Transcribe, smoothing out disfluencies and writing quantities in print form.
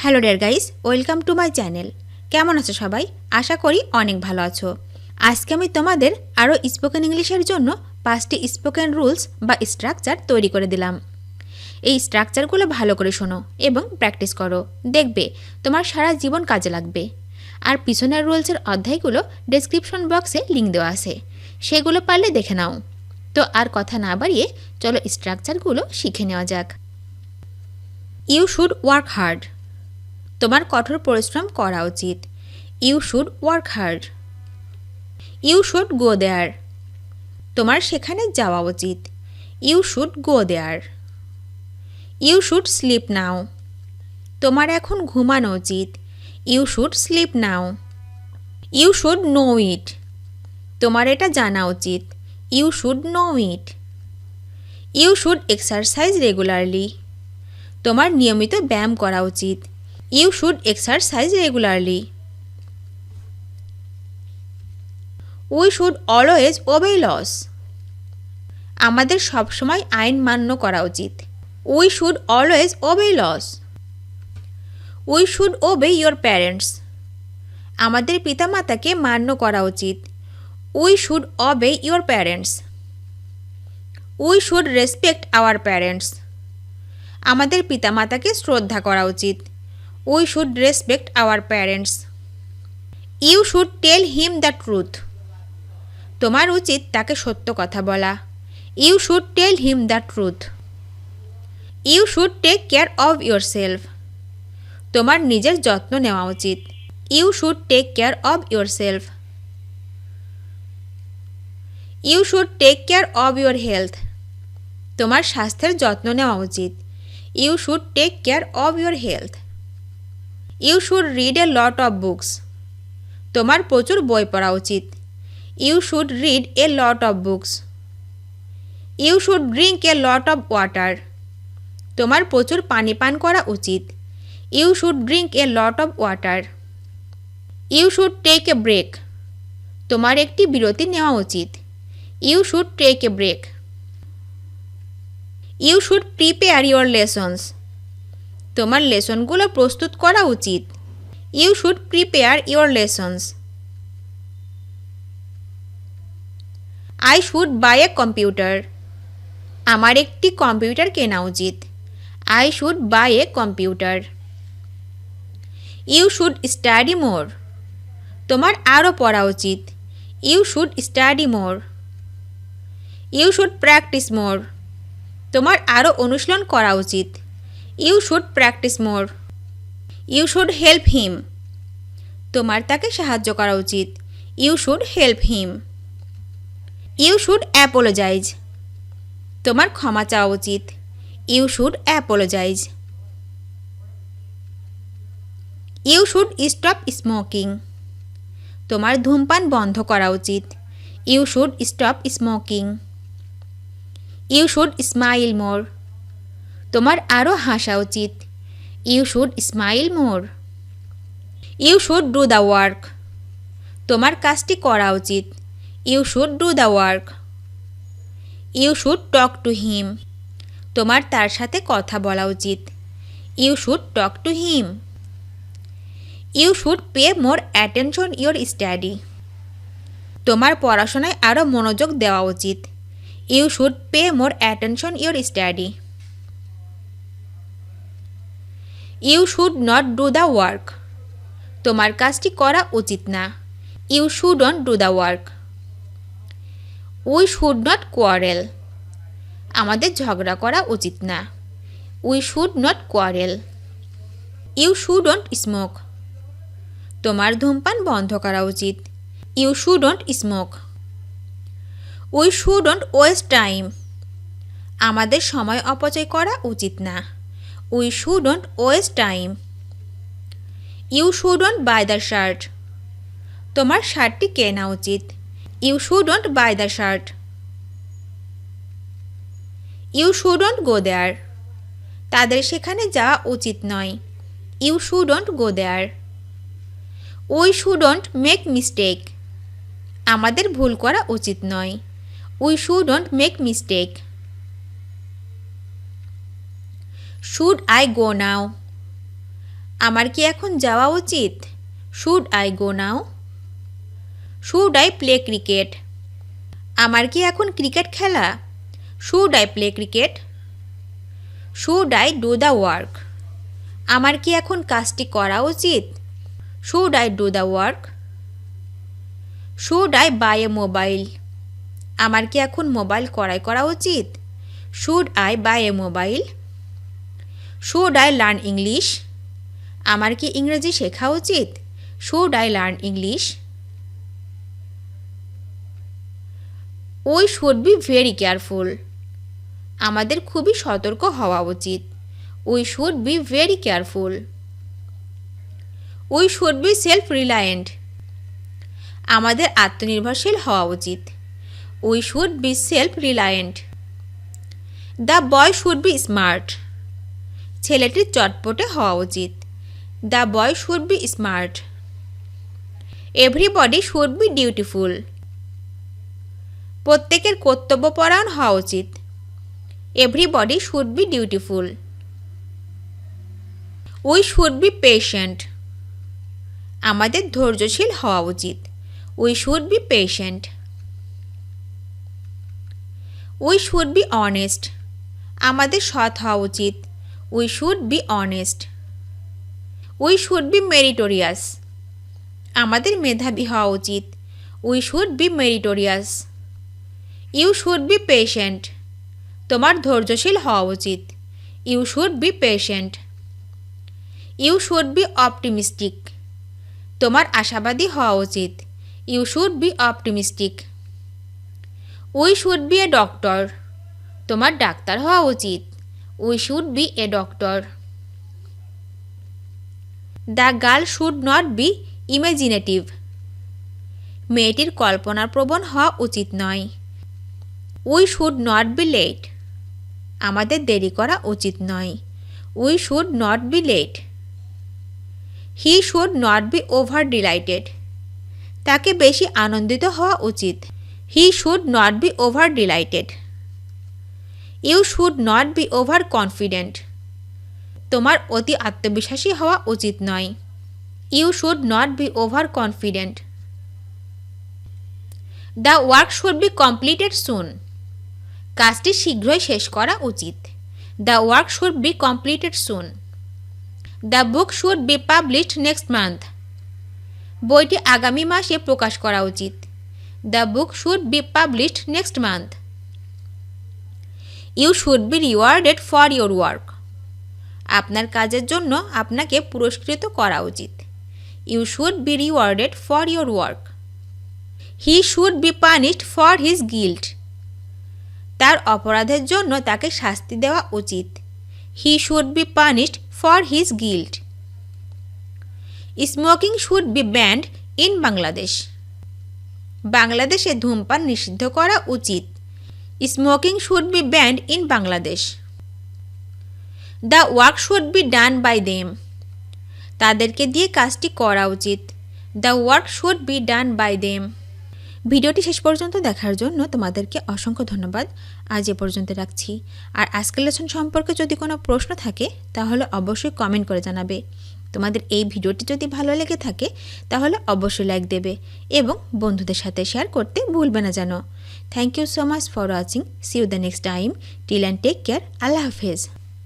Hello dear guys, welcome to my channel. কেমন আছো সবাই? আশা করি অনেক ভালো আছো। আজকে আমি তোমাদের আরও স্পোকেন ইংলিশের জন্য 5টি স্পোকেন রুলস বা স্ট্রাকচার তৈরি করে দিলাম। এই স্ট্রাকচারগুলো ভালো করে শোনো এবং প্র্যাকটিস করো, দেখবে তোমার সারা জীবন কাজে লাগবে। আর পিছনের রুলসের অধ্যায়গুলো ডেসক্রিপশন বক্সে লিঙ্ক দেওয়া আছে, সেগুলো পারলে দেখে নাও। তো আর কথা না বাড়িয়ে চলো স্ট্রাকচারগুলো শিখে নেওয়া যাক। You should work hard. তোমার কঠোর পরিশ্রম করা উচিত। You should work hard. You should go there. তোমার সেখানে যাওয়া উচিত। You should go there. You should sleep now. তোমার এখন ঘুমানো উচিত। You should sleep now. You should know it. তোমার এটা জানা উচিত। You should know it. You should exercise regularly. তোমার নিয়মিত ব্যায়াম করা উচিত। You should exercise regularly. We should always obey loss. আমাদের সবসময় আইন মান্য করা উচিত। We should always obey laws. We should obey your parents. আমাদের পিতামাতাকে মান্য করা উচিত। We should obey your parents. We should respect our parents. আমাদের পিতামাতাকে শ্রদ্ধা করা উচিত। We should respect our parents. You should tell him the truth. তোমার উচিত তাকে সত্য কথা বলা। You should tell him the truth. You should take care of your self. তোমার নিজের যত্ন নেওয়া উচিত। You should take care of your self. You should take care of your health. তোমার স্বাস্থ্যের যত্ন নেওয়া উচিত। You should take care of your health. You should read a lot of books. তোমার প্রচুর বই পড়া উচিত। You should read a lot of books. You should drink a lot of water. তোমার প্রচুর পানি পান করা উচিত। You should drink a lot of water. You should take a break. তোমার একটি বিরতি নেওয়া উচিত। You should take a break. You should prepare your lessons. তোমার লেসনগুলো প্রস্তুত করা উচিত। You should prepare your lessons. I should buy a computer. আমার একটি কম্পিউটার কেনা উচিত। I should buy a computer. You should study more. তোমার আরও পড়া উচিত। You should study more. You should practise more. তোমার আরও অনুশীলন করা উচিত। You should practise more. You should help হিম। তোমার তাকে সাহায্য করা উচিত। You should help him. You should apologise. তোমার ক্ষমা চাওয়া উচিত। You should apologise. You should stop smoking. তোমার ধূমপান বন্ধ করা উচিত। You should stop smoking. You should smile more. তোমার আরও হাসা উচিত। You should smile more. You should do the work. তোমার কাজটি করা উচিত। You should do the work. You should talk to him. তোমার তার সাথে কথা বলা উচিত। You should talk to him. You should pay more attention your study. তোমার পড়াশোনায় আরও মনোযোগ দেওয়া উচিত। You should pay more attention your study. You should not do the work. তোমার কাজটি করা উচিত না। You shouldn't do the work. We should not quarrel. আমাদের ঝগড়া করা উচিত না। We should not quarrel. You shouldn't smoke. তোমার ধূমপান বন্ধ করা উচিত। You shouldn't smoke. We shouldn't waste time. আমাদের সময় অপচয় করা উচিত না। We shouldn't waste time. You shouldn't buy the shirt. তোমার শার্টটি কেনা উচিত। You shouldn't buy the shirt. You shouldn't go there. তাদের সেখানে যাওয়া উচিত নয়। You shouldn't go there. We shouldn't make mistake. আমাদের ভুল করা উচিত নয়। We shouldn't make mistake. Should I go now. আমার কি এখন যাওয়া উচিত? Should I go now? Should I play cricket? আমার কি এখন ক্রিকেট খেলা? Should I play cricket? Should I do the work? আমার কি এখন কাজটি করা উচিত? Should I do the work? Should I buy a mobile? আমার কি এখন মোবাইল ক্রয় করা উচিত? Should I buy a mobile? Should I learn English? আমার কি ইংরেজি শেখা উচিত? Should I learn English? We should be very careful? আমাদের খুবই সতর্ক হওয়া উচিত। We should be very careful. We should be self reliant? আমাদের আত্মনির্ভরশীল হওয়া উচিত। We should be self reliant. The boy should be smart? ছেলেটির চটপটে হওয়া উচিত। The boy should be smart. Everybody should be dutiful? প্রত্যেকের কর্তব্যপরায়ণ হওয়া উচিত। Everybody should be dutiful. We should be patient? আমাদের ধৈর্যশীল হওয়া উচিত। We should be patient. We should be honest? আমাদের সৎ হওয়া উচিত। We should be honest. We should B meritorious? আমাদের মেধাবী হওয়া উচিত। We should B meritorious. You should be patient? তোমার ধৈর্যশীল হওয়া উচিত। You should be patient. You should be optimistic? তোমার আশাবাদী হওয়া উচিত। You should be optimistic. We should be a doctor? তোমার ডাক্তার হওয়া উচিত। We should be a doctor. The girl should not be imaginative? মেয়েটির কল্পনাপ্রবণ হওয়া উচিত নয়। We should not be late? আমাদের দেরি করা উচিত নয়। We should not be late. He should not be over delighted? তাকে বেশি আনন্দিত হওয়া উচিত। He should not be over delighted. You should not be over confident? তোমার অতি আত্মবিশ্বাসী হওয়া উচিত নয়। You should not be over confident. The work should be completed soon? কাজটি শীঘ্রই শেষ করা উচিত। The work should be completed soon. The book should be published next month? বইটি আগামী মাসে প্রকাশ করা উচিত। The book should be published next month. You should be rewarded for your work? আপনার কাজের জন্য আপনাকে পুরস্কৃত করা উচিত। You should be rewarded for your work. He should be punished for his guilt? তার অপরাধের জন্য তাকে শাস্তি দেওয়া উচিত। He should be punished for his guilt. Smoking should be banned in Bangladesh? বাংলাদেশে ধূমপান নিষিদ্ধ করা উচিত। Smoking should be banned in Bangladesh. The work should be done by them? তাদেরকে দিয়ে কাজটি করা উচিত। The work should be done by them. ভিডিওটি শেষ পর্যন্ত দেখার জন্য তোমাদেরকে অসংখ্য ধন্যবাদ। আজ এ পর্যন্ত রাখছি। আর আজকের লেসন সম্পর্কে যদি কোনো প্রশ্ন থাকে তাহলে অবশ্যই কমেন্ট করে জানাবে। তোমাদের এই ভিডিওটি যদি ভালো লেগে থাকে তাহলে অবশ্যই লাইক দেবে এবং বন্ধুদের সাথে শেয়ার করতে ভুলবে না যেন। Thank you so much for watching. See you the next time. Till and take care. আল্লাহ হাফেজ।